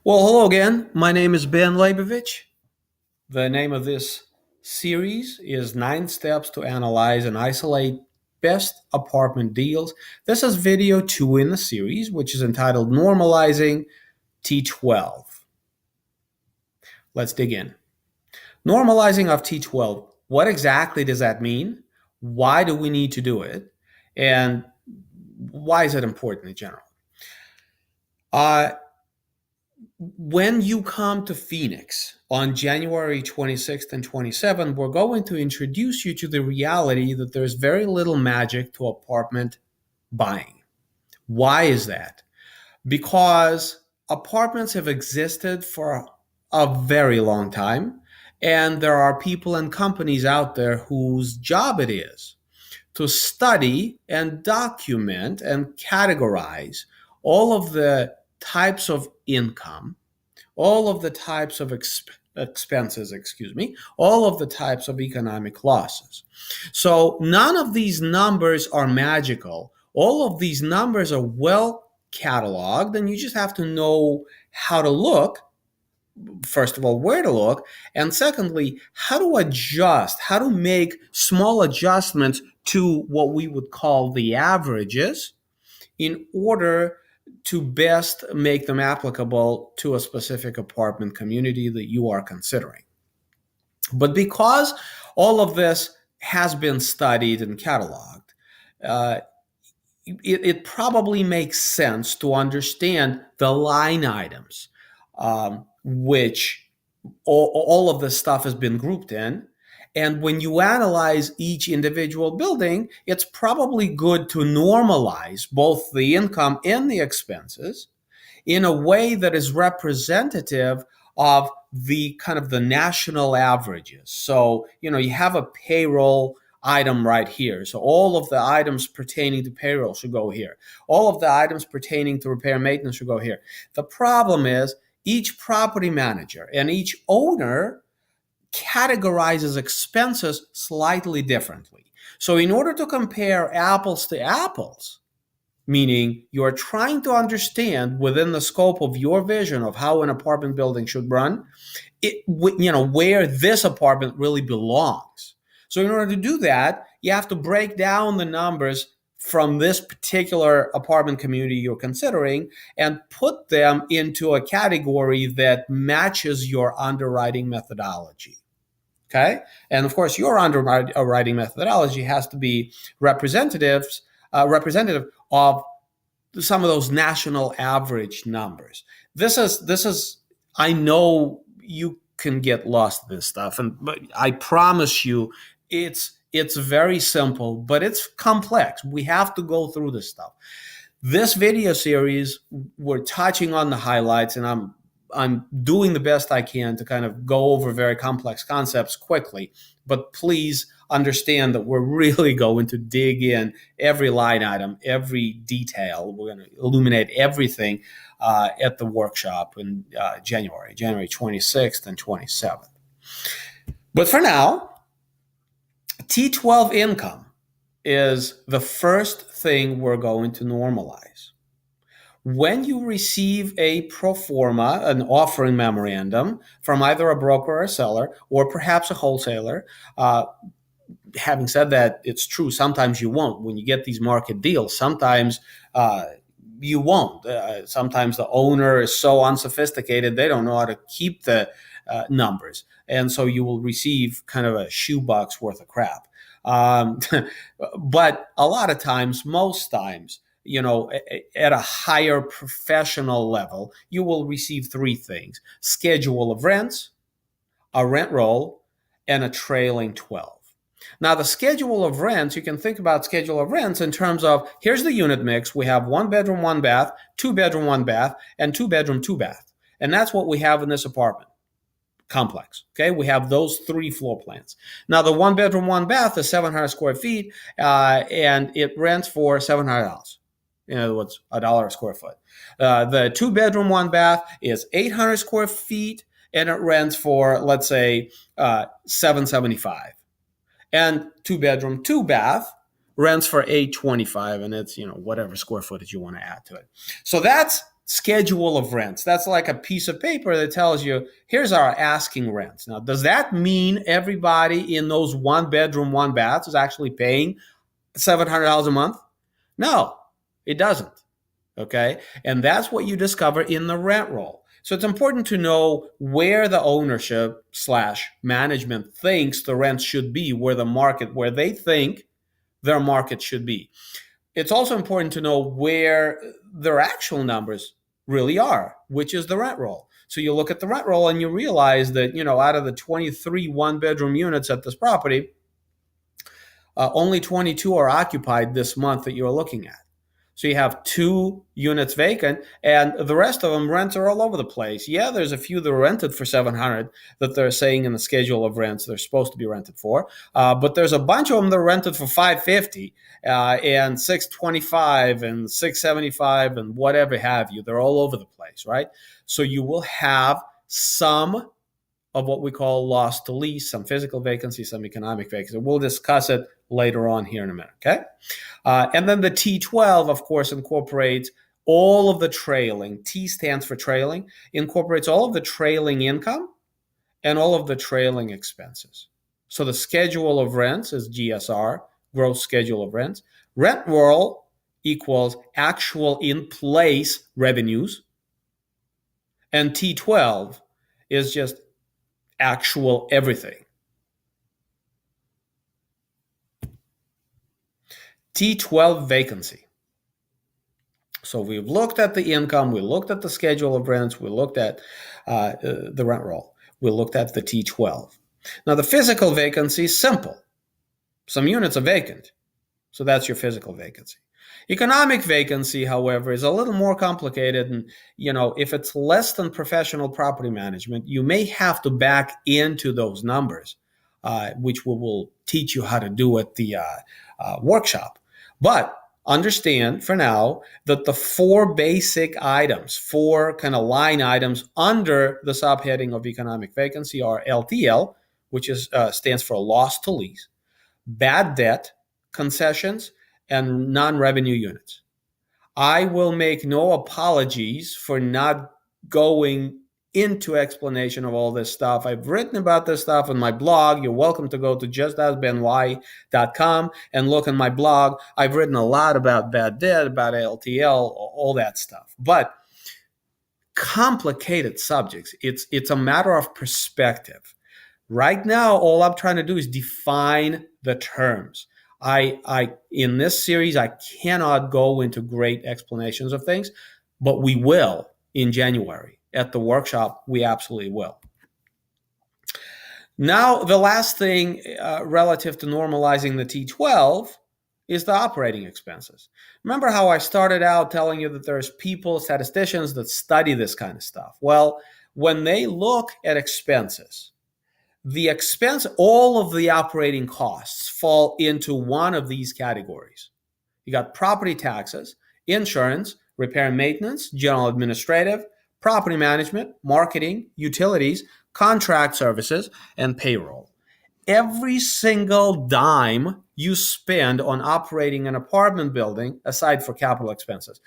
Well, hello again. My name is Ben Leibovich. The name of this series is Nine Steps to Analyze and Isolate Best Apartment Deals. This is video two in the series, which is entitled Normalizing T12. Let's dig in. Normalizing of T12. What exactly does that mean? Why do we need to do it? And why is it important in general? Uh, when you come to Phoenix on January 26th and 27th, we're going to introduce you to the reality that there's very little magic to apartment buying. Why is that? Because apartments have existed for a very long time, and there are people and companies out there whose job it is to study and document and categorize all of the types of income, all of the types of expenses, all of the types of economic losses. So none of these numbers are magical. All of these numbers are well cataloged, and you just have to know how to look. First of all, where to look, and secondly, how to adjust, how to make small adjustments to what we would call the averages in order to best make them applicable to a specific apartment community that you are considering. But because all of this has been studied and cataloged, uh, it probably makes sense to understand the line items, which all of this stuff has been grouped in. And when you analyze each individual building, it's probably good to normalize both the income and the expenses in a way that is representative of the kind of the national averages. So, you have a payroll item right here. So all of the items pertaining to payroll should go here. All of the items pertaining to repair and maintenance should go here. The problem is each property manager and each owner categorizes expenses slightly differently. So in order to compare apples to apples, meaning you're trying to understand within the scope of your vision of how an apartment building should run, where this apartment really belongs. So in order to do that, you have to break down the numbers from this particular apartment community you're considering and put them into a category that matches your underwriting methodology. Okay. And of course, your underwriting methodology has to be representative of some of those national average numbers. This is I know you can get lost in this stuff, but I promise you it's very simple, but it's complex. We have to go through this stuff. This video series, we're touching on the highlights, and I'm doing the best I can to kind of go over very complex concepts quickly. But please understand that we're really going to dig in every line item, every detail. We're going to illuminate everything at the workshop in January 26th and 27th. But for now, T12 income is the first thing we're going to normalize. When you receive a pro forma, an offering memorandum from either a broker or a seller, or perhaps a wholesaler, having said that, it's true, sometimes you won't. When you get these market deals, sometimes you won't. Sometimes the owner is so unsophisticated, they don't know how to keep the numbers. And so you will receive kind of a shoebox worth of crap. But a lot of times, most times, at a higher professional level, you will receive three things: schedule of rents, a rent roll, and a trailing 12. Now, the schedule of rents, you can think about schedule of rents in terms of, here's the unit mix. We have 1 bedroom, 1 bath, 2 bedroom, 1 bath, and 2 bedroom, 2 bath. And that's what we have in this apartment complex. Okay, we have those three floor plans. Now, the 1 bedroom, 1 bath is 700 square feet, and it rents for $700. In other words, $1 a square foot. The 2 bedroom, 1 bath is 800 square feet, and it rents for, let's say, $775. And 2 bedroom, 2 bath rents for $825, and it's whatever square footage you want to add to it. So that's schedule of rents. That's like a piece of paper that tells you, here's our asking rents. Now, does that mean everybody in those one bedroom, one baths is actually paying $700 a month? No, it doesn't. Okay. And that's what you discover in the rent roll. So it's important to know where the ownership slash management thinks the rent should be, where they think their market should be. It's also important to know where their actual numbers really are, which is the rent roll. So you look at the rent roll and you realize that, out of the 23 one-bedroom units at this property, only 22 are occupied this month that you're looking at. So you have 2 units vacant, and the rest of them rents are all over the place. Yeah, there's a few that are rented for $700 that they're saying in the schedule of rents they're supposed to be rented for, but there's a bunch of them that are rented for $550 and $625 and $675 and whatever have you. They're all over the place, right? So you will have some of what we call loss to lease, some physical vacancy, some economic vacancy. We'll discuss it later on here in a minute, okay? And then the T12, of course, incorporates all of the trailing. T stands for trailing, incorporates all of the trailing income and all of the trailing expenses. So the schedule of rents is GSR, gross schedule of rents. Rent roll equals actual in-place revenues. And T12 is just actual everything. T12 vacancy. So we've looked at the income, we looked at the schedule of rents, we looked at the rent roll, we looked at the T12. Now the physical vacancy is simple. Some units are vacant, so that's your physical vacancy. Economic vacancy, however, is a little more complicated, and if it's less than professional property management, you may have to back into those numbers, which we will teach you how to do at the workshop. But understand for now that the 4 basic items, 4 kind of line items under the subheading of economic vacancy are LTL, which stands for loss to lease, bad debt, concessions, and non-revenue units. I will make no apologies for not going into explanation of all this stuff. I've written about this stuff on my blog. You're welcome to go to justaskbenwhy.com and look on my blog. I've written a lot about bad debt, about LTL, all that stuff. But complicated subjects, it's a matter of perspective. Right now, all I'm trying to do is define the terms. In this series, I cannot go into great explanations of things, but we will in January. At the workshop, we absolutely will. Now, the last thing relative to normalizing the T12 is the operating expenses. Remember how I started out telling you that there's statisticians that study this kind of stuff? Well, when they look at expenses, all of the operating costs fall into one of these categories. You got property taxes, insurance, repair and maintenance, general administrative, property management, marketing, utilities, contract services, and payroll. Every single dime you spend on operating an apartment building, aside for capital expenses,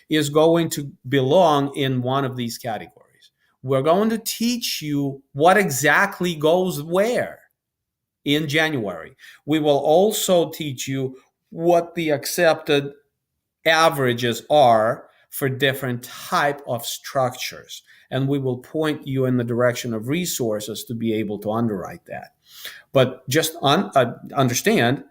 is going to belong in one of these categories. We're going to teach you what exactly goes where in January. We will also teach you what the accepted averages are for different type of structures. And we will point you in the direction of resources to be able to underwrite that. But just understand,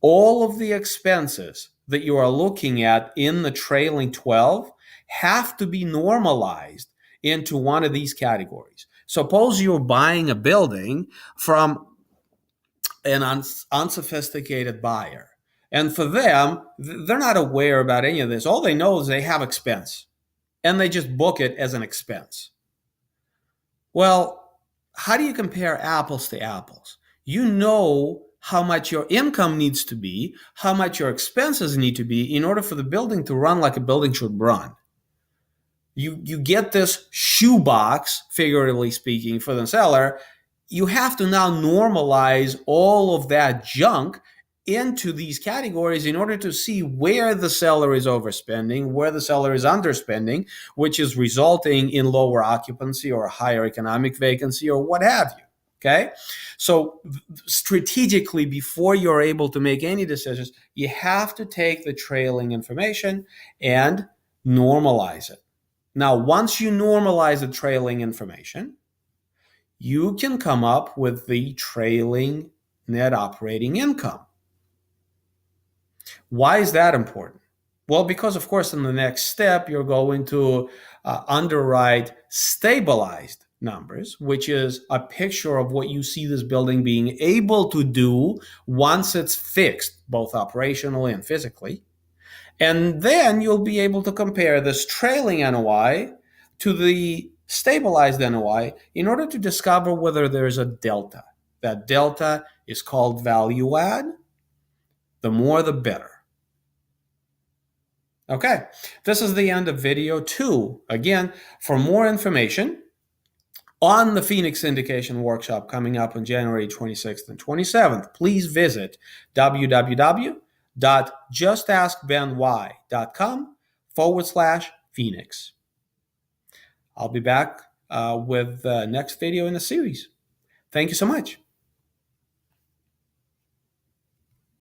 all of the expenses that you are looking at in the trailing 12 have to be normalized into one of these categories. Suppose you're buying a building from an unsophisticated buyer. And for them, they're not aware about any of this. All they know is they have expense, and they just book it as an expense. Well, how do you compare apples to apples? You know how much your income needs to be, how much your expenses need to be in order for the building to run like a building should run. You get this shoebox, figuratively speaking, for the seller. You have to now normalize all of that junk into these categories in order to see where the seller is overspending, where the seller is underspending, which is resulting in lower occupancy or higher economic vacancy or what have you. Okay. So strategically, before you're able to make any decisions, you have to take the trailing information and normalize it. Now, once you normalize the trailing information, you can come up with the trailing net operating income. Why is that important? Well, because of course, in the next step, you're going to underwrite stabilized numbers, which is a picture of what you see this building being able to do once it's fixed, both operationally and physically. And then you'll be able to compare this trailing NOI to the stabilized NOI in order to discover whether there's a delta. That delta is called value add. The more, the better. Okay, this is the end of video 2. Again, for more information on the Phoenix Syndication Workshop coming up on January 26th and 27th, please visit www.justaskbenwhy.com/Phoenix. I'll be back with the next video in the series. Thank you so much.